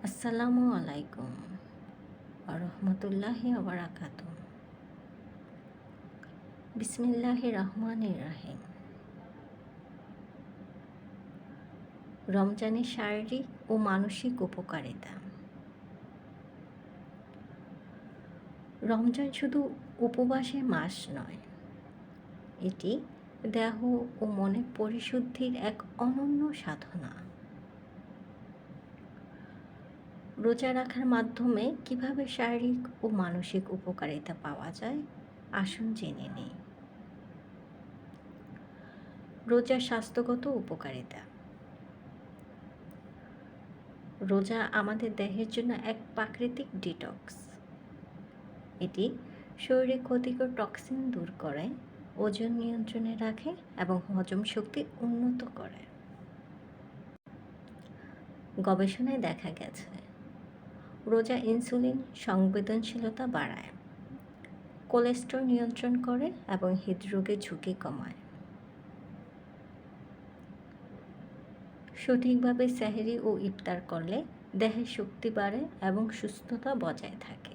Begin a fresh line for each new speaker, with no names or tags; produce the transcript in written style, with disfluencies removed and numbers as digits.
আসসালামু আলাইকুম রহমতুল্লাহি ওবারাকাতু। বিসমিল্লাহির রহমানির রাহিম। রমজানের শারীরিক ও মানসিক উপকারিতা। রমজান শুধু উপবাসের মাস নয়, এটি দেহ ও মনের পরিশুদ্ধির এক অনন্য সাধনা। রোজা রাখার মাধ্যমে কিভাবে শারীরিক ও মানসিক উপকারিতা পাওয়া যায়, আসুন জেনে নিই। রোজার স্বাস্থ্যগত উপকারিতা। রোজা আমাদের দেহের জন্য এক প্রাকৃতিক ডিটক্স। এটি শরীরে ক্ষতিকর টক্সিন দূর করে, ওজন নিয়ন্ত্রণে রাখে এবং হজম শক্তি উন্নত করে। গবেষণায় দেখা গেছে রোজা ইনসুলিন সংবেদনশীলতা বাড়ায়, কোলেস্টেরল নিয়ন্ত্রণ করে এবং হৃদরোগের ঝুঁকি কমায়। সঠিকভাবে সেহরি ও ইফতার করলে দেহের শক্তি বাড়ে এবং সুস্থতা বজায় থাকে।